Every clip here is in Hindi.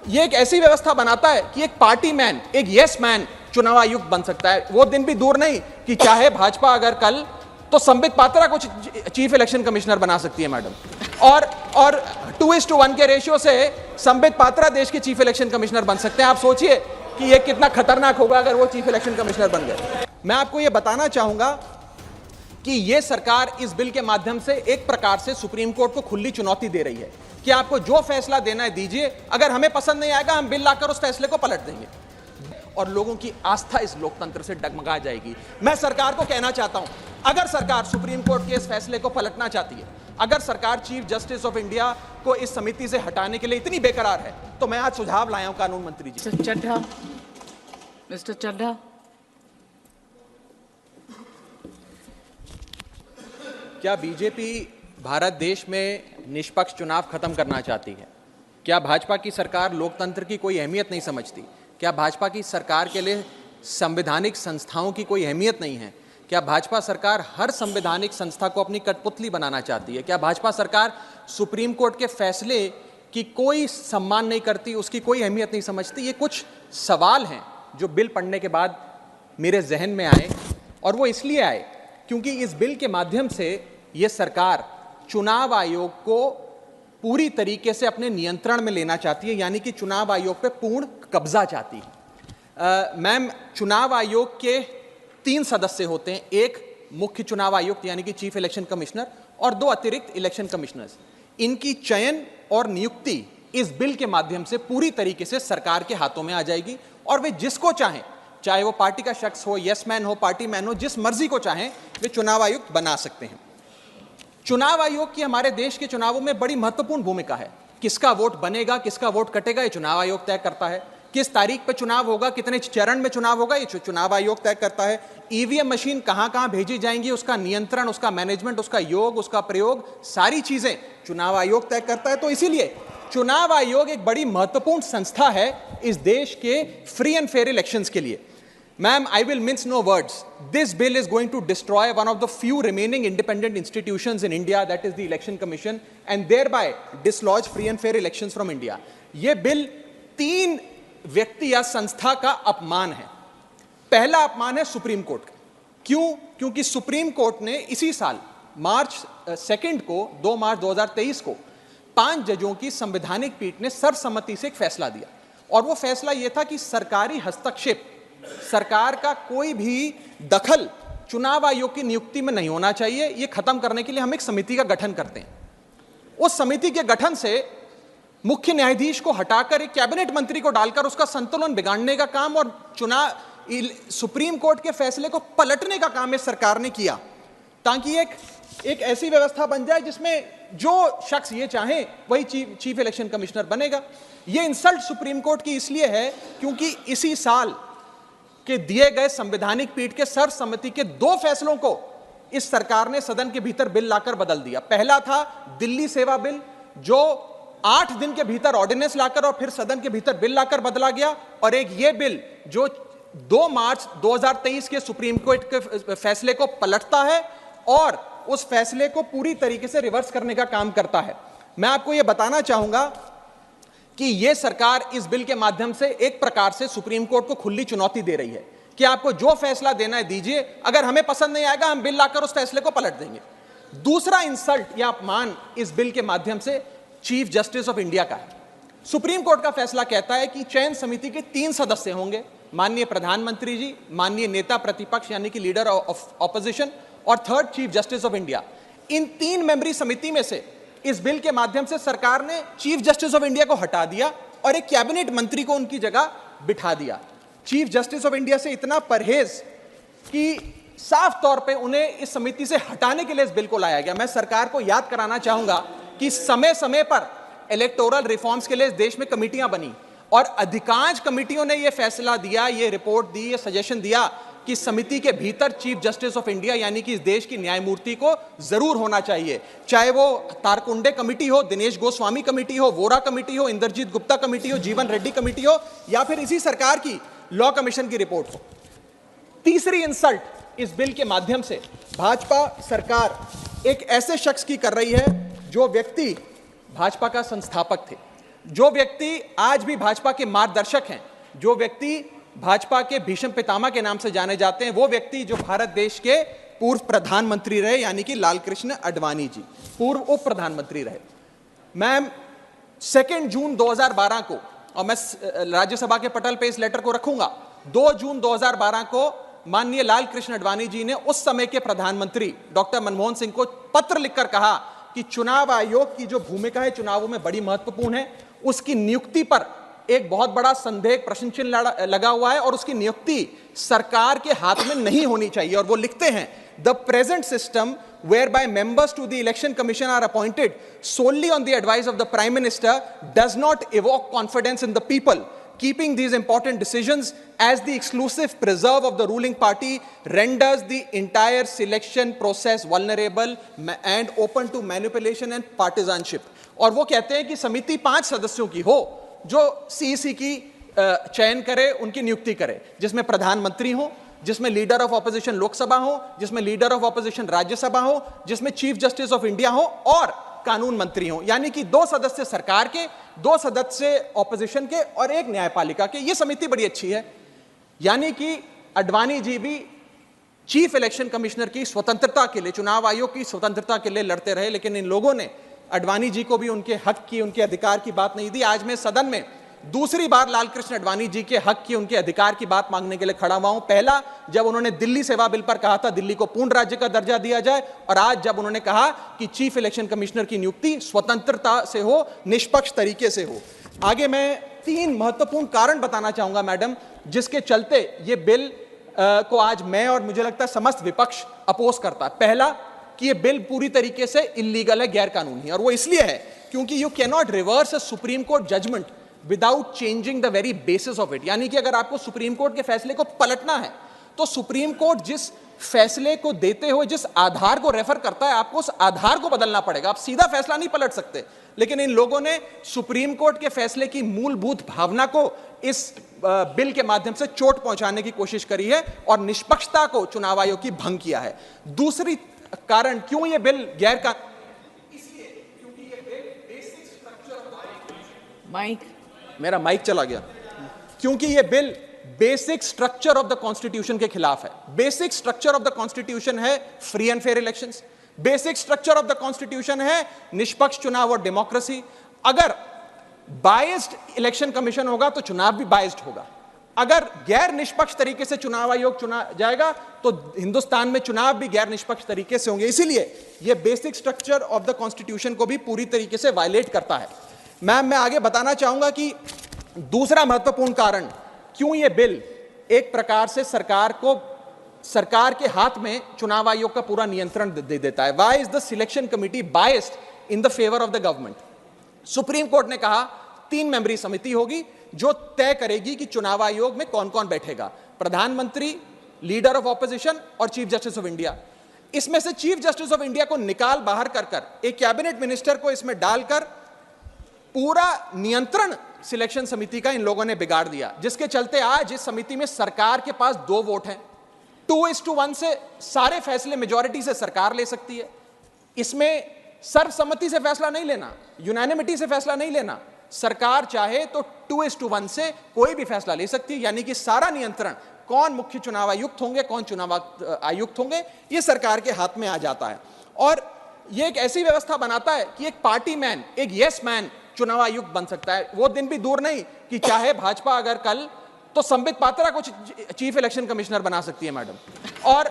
ये एक ऐसी व्यवस्था बनाता है कि एक पार्टी मैन, एक यस मैन चुनाव आयुक्त बन सकता है। वो दिन भी दूर नहीं कि चाहे भाजपा अगर कल तो संबित पात्रा को चीफ इलेक्शन कमिश्नर बना सकती है मैडम, और 2:1 के रेशियो से संबित पात्रा देश के चीफ इलेक्शन कमिश्नर बन सकते हैं। आप सोचिए कि ये कितना खतरनाक होगा अगर वो चीफ इलेक्शन कमिश्नर बन गए। मैं आपको ये बताना चाहूंगा कि ये सरकार इस बिल के माध्यम से एक प्रकार से सुप्रीम कोर्ट को खुली चुनौती दे रही है कि आपको जो फैसला देना है दीजिए, अगर हमें पसंद नहीं आएगा हम बिल लाकर उस फैसले को पलट देंगे और लोगों की आस्था इस लोकतंत्र से डगमगा जाएगी। मैं सरकार को कहना चाहता हूं, अगर सरकार सुप्रीम कोर्ट के इस फैसले को पलटना चाहती है, अगर सरकार चीफ जस्टिस ऑफ इंडिया को इस समिति से हटाने के लिए इतनी बेकरार है, तो मैं आज सुझाव लाया हूं कानून मंत्री जी। मिस्टर चड्ढा, क्या बीजेपी भारत देश में निष्पक्ष चुनाव खत्म करना चाहती है? क्या भाजपा की सरकार लोकतंत्र की कोई अहमियत नहीं समझती? क्या भाजपा की सरकार के लिए संवैधानिक संस्थाओं की कोई अहमियत नहीं है? क्या भाजपा सरकार हर संवैधानिक संस्था को अपनी कठपुतली बनाना चाहती है? क्या भाजपा सरकार सुप्रीम कोर्ट के फैसले की कोई सम्मान नहीं करती, उसकी कोई अहमियत नहीं समझती? ये कुछ सवाल हैं जो बिल पढ़ने के बाद मेरे जहन में आए, और वो इसलिए आए क्योंकि इस बिल के माध्यम से ये सरकार चुनाव आयोग को पूरी तरीके से अपने नियंत्रण में लेना चाहती है, यानी कि चुनाव आयोग पे पूर्ण कब्जा चाहती है। मैम, चुनाव आयोग के 3 सदस्य होते हैं, एक मुख्य चुनाव आयुक्त यानी कि चीफ इलेक्शन कमिश्नर और 2 अतिरिक्त इलेक्शन कमिश्नर्स। इनकी चयन और नियुक्ति इस बिल के माध्यम से पूरी तरीके से सरकार के हाथों में आ जाएगी और वे जिसको चाहें, चाहे वो पार्टी का शख्स हो, यस मैन हो, पार्टी मैन हो, जिस मर्जी को चाहें वे चुनाव आयुक्त बना सकते हैं। चुनाव आयोग की हमारे देश के चुनावों में बड़ी महत्वपूर्ण भूमिका है। किसका वोट बनेगा, किसका वोट कटेगा, ये चुनाव आयोग तय करता है। किस तारीख पर चुनाव होगा, कितने चरण में चुनाव होगा, ये चुनाव आयोग तय करता है। ईवीएम मशीन कहां कहां भेजी जाएंगी, उसका नियंत्रण, उसका मैनेजमेंट, उसका योग, उसका प्रयोग, सारी चीजें चुनाव आयोग तय करता है। तो इसीलिए चुनाव आयोग एक बड़ी महत्वपूर्ण संस्था है इस देश के फ्री एंड फेयर इलेक्शंस के लिए। Ma'am, I will mince no words. This bill is going to destroy one of the few remaining independent institutions in India, that is the Election Commission, and thereby dislodge free and fair elections from India. ये बिल 3 व्यक्ति या संस्था का अपमान है। पहला अपमान है सुप्रीम कोर्ट का। क्यों? क्योंकि सुप्रीम कोर्ट ने इसी साल मार्च 2 को 2 मार्च 2023 को 5 जजों की संवैधानिक पीठ ने सर्वसम्मति से एक फैसला दिया, और वो फैसला ये था कि सरकारी हस्तक्षेप, सरकार का कोई भी दखल चुनाव आयोग की नियुक्ति में नहीं होना चाहिए। ये खत्म करने के लिए हम एक समिति का गठन करते हैं। उस समिति के गठन से मुख्य न्यायाधीश को हटाकर एक कैबिनेट मंत्री को डालकर उसका संतुलन बिगाड़ने का काम और सुप्रीम कोर्ट के फैसले को पलटने का काम इस सरकार ने किया, ताकि एक ऐसी व्यवस्था बन जाए जिसमें जो शख्स ये चाहे वही चीफ इलेक्शन कमिश्नर बनेगा। ये इंसल्ट सुप्रीम कोर्ट की इसलिए है क्योंकि इसी साल के दिए गए संवैधानिक पीठ के सर्वसम्मति के 2 फैसलों को इस सरकार ने सदन के भीतर बिल लाकर बदल दिया। पहला था दिल्ली सेवा बिल, जो 8 दिन के भीतर ऑर्डिनेंस लाकर और फिर सदन के भीतर बिल लाकर बदला गया, और एक ये बिल जो 2 मार्च 2023 के सुप्रीम कोर्ट के फैसले को पलटता है और उस फैसले को पूरी तरीके से रिवर्स करने का काम करता है। मैं आपको यह बताना चाहूंगा कि यह सरकार इस बिल के माध्यम से एक प्रकार से सुप्रीम कोर्ट को खुली चुनौती दे रही है कि आपको जो फैसला देना है दीजिए, अगर हमें पसंद नहीं आएगा हम बिल लाकर उस फैसले को पलट देंगे। दूसरा इंसल्ट या अपमान इस बिल के माध्यम से चीफ जस्टिस ऑफ इंडिया का है। सुप्रीम कोर्ट का फैसला कहता है कि चयन समिति के 3 सदस्य होंगे, माननीय प्रधानमंत्री जी, माननीय नेता प्रतिपक्ष यानी कि लीडर ऑफ ऑपोजिशन, और 3rd chief justice of India. इन 3 मेंबरी समिति में से इस बिल के माध्यम से सरकार ने चीफ जस्टिस ऑफ इंडिया को हटा दिया और एक कैबिनेट मंत्री को उनकी जगह बिठा दिया। चीफ जस्टिस ऑफ इंडिया से इतना परहेज कि साफ तौर पे उन्हें इस समिति से हटाने के लिए इस बिल को लाया गया। मैं सरकार को याद कराना चाहूंगा कि समय समय पर इलेक्टोरल रिफॉर्म्स के लिए इस देश में कमेटियां बनी और अधिकांश कमेटियों ने यह फैसला दिया, ये रिपोर्ट दी, ये सजेशन दिया कि समिति के भीतर चीफ जस्टिस ऑफ इंडिया यानी कि इस देश की न्यायमूर्ति को जरूर होना चाहिए। चाहे वो तारकुंडे कमेटी हो, दिनेश गोस्वामी कमेटी हो, वोरा कमेटी हो, इंद्रजीत गुप्ता कमेटी हो, जीवन रेड्डी कमेटी हो, या फिर इसी सरकार की लॉ कमीशन की रिपोर्ट हो। तीसरी इंसल्ट इस बिल के माध्यम से भाजपा सरकार एक ऐसे शख्स की कर रही है जो व्यक्ति भाजपा का संस्थापक थे। जो व्यक्ति आज भी भाजपा के मार्गदर्शक हैं, जो व्यक्ति भाजपा के भीष्म पितामह के नाम से जाने जाते हैं, वो व्यक्ति जो भारत देश के पूर्व प्रधानमंत्री रहे, यानी कि लालकृष्ण आडवाणी जी, पूर्व उप प्रधानमंत्री रहे। मैम 2 जून 2012 को, और मैं राज्यसभा के पटल पे इस लेटर को रखूंगा, 2 जून 2012 को माननीय लालकृष्ण आडवाणी जी ने उस समय के प्रधानमंत्री डॉक्टर मनमोहन सिंह को पत्र लिखकर कहा कि चुनाव आयोग की जो भूमिका है चुनावों में बड़ी महत्वपूर्ण है, उसकी नियुक्ति पर एक बहुत बड़ा संदेह, प्रश्न चिन्ह लगा हुआ है और उसकी नियुक्ति सरकार के हाथ में नहीं होनी चाहिए। और वो लिखते हैं, the present system whereby members to the election commission are appointed solely on the advice of the prime minister does not evoke confidence in the people. Keeping these important decisions as the exclusive preserve of the ruling party renders the entire selection process vulnerable and open to manipulation and partisanship. और वो कहते हैं कि समिति 5 सदस्यों की हो जो सीईसी की चयन करे, उनकी नियुक्ति करे, जिसमें प्रधानमंत्री हो, जिसमें लीडर ऑफ ऑपोजिशन लोकसभा हो, जिसमें लीडर ऑफ ऑपोजिशन राज्यसभा हो, जिसमें चीफ जस्टिस ऑफ इंडिया हो और कानून मंत्री हो, यानी कि 2 सदस्य सरकार के, 2 सदस्य ऑपोजिशन के और 1 न्यायपालिका के। ये समिति बड़ी अच्छी है। यानी कि आडवाणी जी भी चीफ इलेक्शन कमिश्नर की स्वतंत्रता के लिए, चुनाव आयोग की स्वतंत्रता के लिए लड़ते रहे, लेकिन इन लोगों ने आडवाणी जी को भी उनके हक की, उनके अधिकार की बात नहीं दी। आज मैं सदन में दूसरी बार लालकृष्ण आडवाणी जी के हक की, उनके अधिकार की बात मांगने के लिए खड़ा हुआ हूं। पहला जब उन्होंने दिल्ली सेवा बिल पर कहा था दिल्ली को पूर्ण राज्य का दर्जा दिया जाए, और आज जब उन्होंने कहा कि चीफ इलेक्शन कमिश्नर की नियुक्ति स्वतंत्रता से हो, निष्पक्ष तरीके से हो। आगे मैं 3 महत्वपूर्ण कारण बताना चाहूंगा मैडम, जिसके चलते ये बिल को आज मैं और मुझे लगता है समस्त विपक्ष अपोज करता है। पहला कि ये बिल पूरी तरीके से इलीगल है, गैर कानूनी है, और वो इसलिए है क्योंकि you can not reverse a supreme court judgment without changing the very basis of it. यानी कि अगर आपको सुप्रीम कोर्ट के फैसले को पलटना है तो सुप्रीम कोर्ट जिस फैसले को देते हुए जिस आधार को रेफर करता है, आपको उस आधार को बदलना पड़ेगा। आप सीधा फैसला नहीं पलट सकते। लेकिन इन लोगों ने सुप्रीम कोर्ट के फैसले की मूलभूत भावना को इस बिल के माध्यम से चोट पहुंचाने की कोशिश करी है और निष्पक्षता को चुनाव आयोग की भंग किया है। दूसरी कारण क्यों ये बिल गैर कानूनी, इसलिए क्योंकि ये बिल बेसिक स्ट्रक्चर, मेरा माइक चला गया, क्योंकि ये bill basic structure of the constitution के खिलाफ है। Basic structure of the constitution है free and fair elections, basic structure of the constitution है निष्पक्ष चुनाव और डेमोक्रेसी। अगर बायस्ड इलेक्शन कमीशन होगा तो चुनाव भी बायस्ड होगा। अगर गैर निष्पक्ष तरीके से चुनाव आयोग चुना जाएगा तो हिंदुस्तान में चुनाव भी गैर निष्पक्ष तरीके से होंगे। इसीलिए यह basic structure of the constitution को भी पूरी तरीके से वायलेट करता है। मैम मैं आगे बताना चाहूंगा कि दूसरा महत्वपूर्ण कारण क्यों यह बिल एक प्रकार से सरकार के हाथ में चुनाव आयोग का पूरा नियंत्रण दे देता है। Why is the selection committee biased in the favour of the government? Supreme court ने कहा 3 मेंबरी समिति होगी जो तय करेगी कि चुनाव आयोग में कौन कौन बैठेगा, प्रधानमंत्री, लीडर ऑफ ऑपोजिशन और चीफ जस्टिस ऑफ इंडिया। इसमें से चीफ जस्टिस ऑफ इंडिया को निकाल बाहर कर एक कैबिनेट मिनिस्टर को इसमें डालकर पूरा नियंत्रण सिलेक्शन समिति का इन लोगों ने बिगाड़ दिया, जिसके चलते आज इस समिति में सरकार के पास 2 वोट हैं। 2:1 से सारे फैसले मेजॉरिटी से सरकार ले सकती है। इसमें सर्वसम्मति से फैसला नहीं लेना, यूनानिमिटी से फैसला नहीं लेना। सरकार चाहे तो 2:1 से कोई भी फैसला ले सकती है। यानी कि सारा नियंत्रण कौन मुख्य चुनाव आयुक्त होंगे, कौन चुनाव आयुक्त होंगे, ये सरकार के हाथ में आ जाता है। और ये एक ऐसी व्यवस्था बनाता है कि एक पार्टी मैन, एक यस मैन चुनाव आयुक्त बन सकता है। वो दिन भी दूर नहीं कि चाहे भाजपा अगर कल तो संबित पात्रा को चीफ इलेक्शन कमिश्नर बना सकती है मैडम, और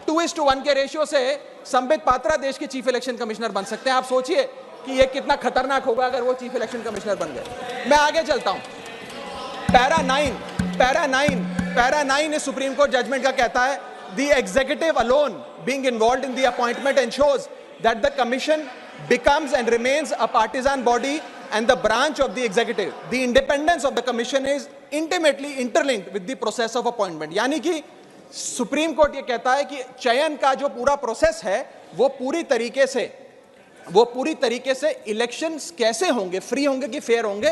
2:1 के रेशियो से संबित पात्रा देश के चीफ इलेक्शन कमिश्नर बन सकते हैं। आप सोचिए कि ये कितना खतरनाक होगा अगर वो चीफ इलेक्शन कमिश्नर बन गए। मैं आगे चलता हूं। पैरा 9 इस सुप्रीम कोर्ट जजमेंट का कहता है, the executive alone being involved in the appointment ensures that the commission becomes and remains a partisan body and the branch of the executive. The independence of the commission is intimately interlinked with the process of appointment. यानी कि सुप्रीम कोर्ट ये कहता है कि चयन का जो पूरा प्रोसेस है वो पूरी तरीके से इलेक्शंस कैसे होंगे, फ्री होंगे कि फेयर होंगे,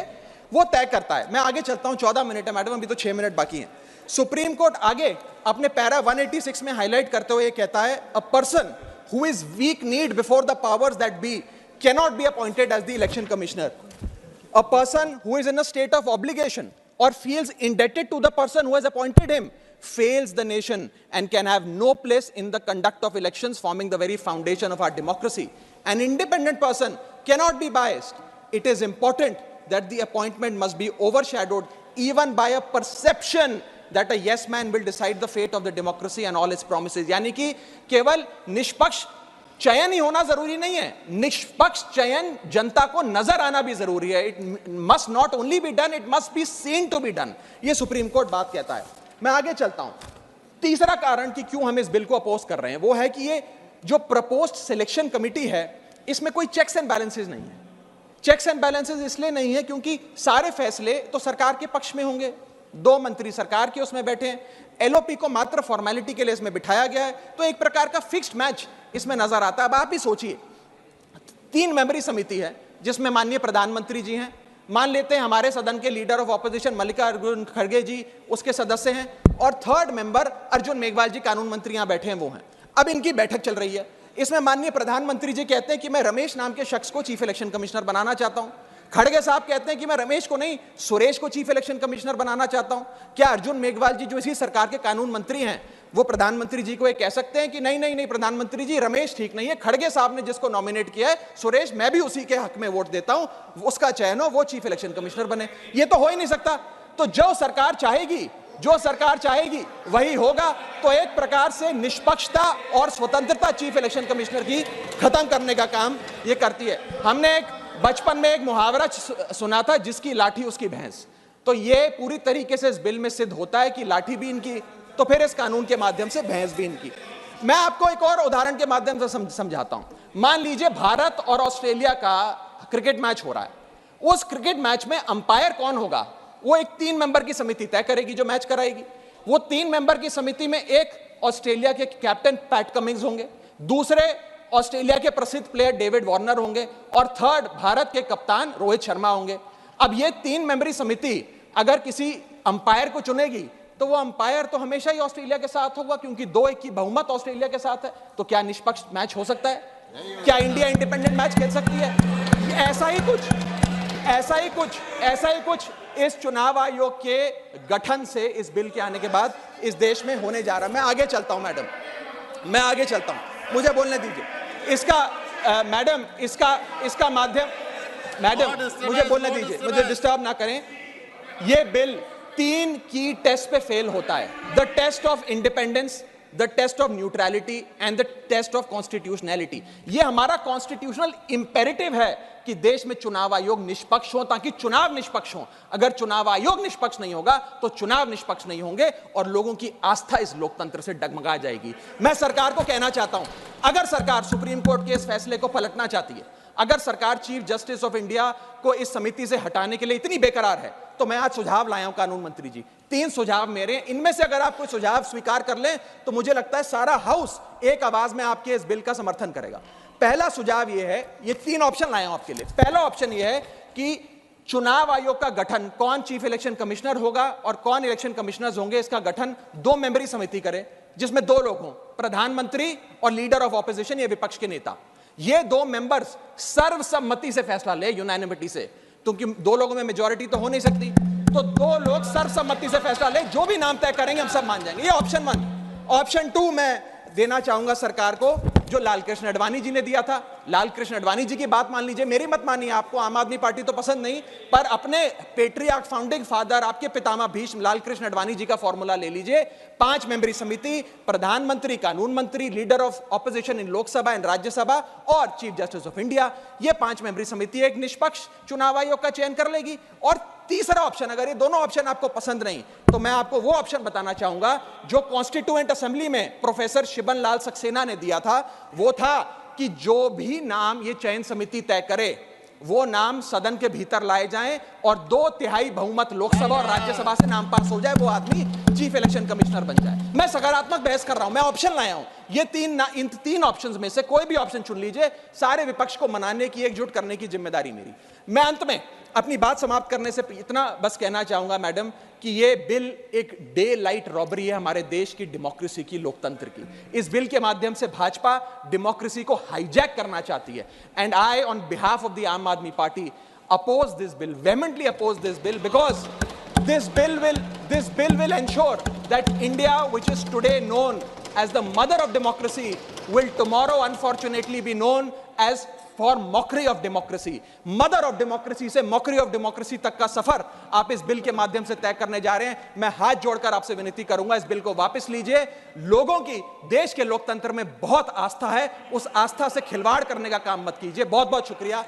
वो तय करता है। मैं आगे चलता हूं, 14 मिनट है मैडम, अभी तो 6 मिनट बाकी हैं। सुप्रीम कोर्ट आगे अपने पैरा 186 में हाईलाइट करते हुए कहता है, a person who is weak kneed before the powers that be cannot be appointed as the election commissioner. a person who is in a state of obligation or feels indebted to the person who has appointed him fails the nation and can have no place in the conduct of elections, forming the very foundation of our democracy. An independent person cannot be biased. It is important that the appointment must be overshadowed even by a perception that a yes man will decide the fate of the democracy and all its promises. यानी कि केवल निष्पक्ष चयन ही होना जरूरी नहीं है, निष्पक्ष चयन जनता को नजर आना भी जरूरी है. It must not only be done, it must be seen to be done. ये सुप्रीम कोर्ट बात कहता है. मैं आगे चलता हूं. तीसरा कारण कि क्यों हम इस बिल को अपोज कर रहे हैं वो है कि ये जो प्रपोज्ड सिलेक्शन कमिटी है इसमें कोई चेक्स एंड बैलेंसेस नहीं है. चेक्स एंड बैलेंसेस इसलिए नहीं है क्योंकि सारे फैसले तो सरकार के पक्ष में होंगे. 2 मंत्री सरकार के उसमें बैठे हैं, एलओपी को मात्र फॉर्मेलिटी के लिए इसमें बिठाया गया है, तो एक प्रकार का फिक्स्ड मैच इसमें नजर आता है. अब आप ही सोचिए, 3 मेंबरी समिति है जिसमें माननीय प्रधानमंत्री जी हैं, मान लेते हैं हमारे सदन के लीडर ऑफ ऑपोजिशन मल्लिकार्जुन खड़गे जी उसके सदस्य हैं, और 3rd मेंबर अर्जुन मेघवाल जी कानून मंत्री यहां बैठे हैं वो हैं. अब इनकी बैठक चल रही है. इसमें माननीय प्रधानमंत्री जी कहते हैं कि मैं रमेश नाम के शख्स को चीफ इलेक्शन कमिश्नर बनाना चाहता हूं. खड़गे साहब कहते हैं कि मैं रमेश को नहीं सुरेश को चीफ इलेक्शन कमिश्नर बनाना चाहता हूं. क्या अर्जुन मेघवाल जी जो इसी सरकार के कानून मंत्री हैं वो प्रधानमंत्री जी को ये कह सकते हैं कि नहीं नहीं नहीं प्रधानमंत्री जी रमेश ठीक नहीं है, खड़गे साहब ने जिसको नॉमिनेट किया है सुरेश मैं भी उसी के हक में वोट देता हूं, उसका चयन हो, वो चीफ इलेक्शन कमिश्नर बने? ये तो हो ही नहीं सकता. तो जो सरकार चाहेगी वही होगा. तो एक प्रकार से निष्पक्षता और स्वतंत्रता चीफ इलेक्शन कमिश्नर की खत्म करने का काम ये करती है. हमने एक बचपन में एक मुहावरा सुना था, जिसकी लाठी उसकी भैंस. तो ये पूरी तरीके से इस बिल में सिद्ध होता है कि लाठी भी इनकी तो फिर इस कानून के माध्यम से भैंस भी इनकी. मैं आपको एक और उदाहरण के माध्यम से समझाता हूं. मान लीजिए भारत और ऑस्ट्रेलिया का क्रिकेट मैच हो रहा है. उस क्रिकेट मैच में अंपायर कौन होगा वो एक 3 मेंबर की समिति तय करेगी जो मैच कराएगी. वो 3 मेंबर की समिति में एक ऑस्ट्रेलिया के कैप्टन पैट कमिंग्स होंगे, दूसरे ऑस्ट्रेलिया के प्रसिद्ध प्लेयर डेविड वार्नर होंगे, और 3rd भारत के कप्तान रोहित शर्मा होंगे. अब ये 3 मेंबरी समिति अगर किसी अंपायर को चुनेगी तो वो अंपायर तो हमेशा ही ऑस्ट्रेलिया के साथ होगा क्योंकि 2-1 की बहुमत ऑस्ट्रेलिया के साथ है. तो क्या निष्पक्ष मैच हो सकता है? क्या इंडिया इंडिपेंडेंट मैच खेल सकती है? ऐसा ही कुछ इस चुनाव आयोग के गठन से, इस बिल के आने के बाद इस देश में होने जा रहा है. मैं आगे चलता हूं मैडम, मुझे बोलने दीजिए. इसका माध्यम, मैडम मुझे बोलने दीजिए, मुझे डिस्टर्ब ना करें. ये बिल 3 की टेस्ट पे फेल होता है. The test of independence, the test of neutrality and the test of constitutionality. ये हमारा कॉन्स्टिट्यूशनल इंपेरेटिव है कि देश में चुनाव आयोग निष्पक्ष हो ताकि चुनाव निष्पक्ष हो. अगर चुनाव आयोग निष्पक्ष नहीं होगा तो चुनाव निष्पक्ष नहीं होंगे और लोगों की आस्था इस लोकतंत्र से डगमगा जाएगी. मैं सरकार को कहना चाहता हूं, अगर सरकार सुप्रीम कोर्ट के इस फैसले को पलटना चाहती है, अगर सरकार चीफ जस्टिस ऑफ इंडिया को इस समिति से हटाने के लिए इतनी बेकरार है, तो मैं आज सुझाव लाया हूं कानून मंत्री जी. 3 सुझाव मेरे, इनमें से अगर आप कोई सुझाव स्वीकार कर लें तो मुझे लगता है सारा हाउस एक आवाज में आपके इस बिल का समर्थन करेगा. पहला सुझाव यह है, ये 3 ऑप्शन लाया हूं आपके लिए. पहला ऑप्शन यह है कि चुनाव आयोग का गठन, कौन चीफ इलेक्शन कमिश्नर होगा और कौन इलेक्शन कमिश्नर्स होंगे, इसका गठन 2 मेंबरी समिति करे जिसमें 2 लोग हों, प्रधानमंत्री और लीडर ऑफ ऑपोजिशन, ये विपक्ष के नेता. ये 2 मेंबर्स सर्वसम्मति से फैसला ले, यूनानिमिटी से, क्योंकि 2 लोगों में मेजॉरिटी तो हो नहीं सकती. तो 2 लोग सर्वसम्मति से फैसला ले, जो भी नाम तय करेंगे हम सब मान जाएंगे. ये ऑप्शन 1. ऑप्शन 2 मैं देना चाहूंगा सरकार को, जो लालकृष्ण अडवाणी जी ने दिया था. लालकृष्ण अडवाणी जी की बात मान लीजिए, मेरी मत मानिए, आपको आम आदमी पार्टी तो पसंद नहीं, पर अपने पेट्रियार्क फाउंडिंग फादर, आपके पितामह भीष्म लालकृष्ण अडवाणी जी का फॉर्मूला ले लीजिए. 5 मेंबरी समिति, प्रधानमंत्री, कानून मंत्री, leader of opposition in Lok Sabha and Rajya Sabha और चीफ जस्टिस ऑफ इंडिया. ये 5 मेंबरी समिति एक निष्पक्ष चुनाव आयोग का चयन कर लेगी. और तीसरा ऑप्शन, अगर ये दोनों ऑप्शन आपको पसंद नहीं तो मैं आपको वो ऑप्शन बताना चाहूंगा जो कॉन्स्टिट्यूएंट असेंबली में प्रोफेसर शिबन लाल सक्सेना ने दिया था. वो था कि जो भी नाम ये चयन समिति तय करे वो नाम सदन के भीतर लाए जाएं और 2/3 बहुमत लोकसभा और राज्यसभा से नाम पास हो जाए, वो आदमी चीफ इलेक्शन कमिश्नर बन जाए. मैं सकारात्मक बहस कर रहा हूं, मैं ऑप्शन लाया हूं. ये इन 3 ऑप्शंस में से कोई भी ऑप्शन चुन लीजिए. सारे विपक्ष को मनाने की, एकजुट करने की जिम्मेदारी मेरी. मैं अंत में अपनी बात समाप्त करने से इतना बस कहना चाहूंगा मैडम कि ये बिल एक डे लाइट रॉबरी है हमारे देश की डेमोक्रेसी की, लोकतंत्र की. इस बिल के माध्यम से भाजपा डेमोक्रेसी को हाईजैक करना चाहती है. And I on behalf of the आम आदमी party oppose this bill, vehemently oppose this bill, because this bill will ensure that India, which is today known as the mother of democracy, will tomorrow unfortunately be known as for mockery of democracy. Mother of democracy से मॉकरी ऑफ डेमोक्रेसी तक का सफर आप इस बिल के माध्यम से तय करने जा रहे हैं। मैं हाथ जोड़कर आपसे विनती करूंगा, इस बिल को वापस लीजिए। लोगों की देश के लोकतंत्र में बहुत आस्था है, उस आस्था से खिलवाड़ करने का काम मत कीजिए। बहुत बहुत शुक्रिया।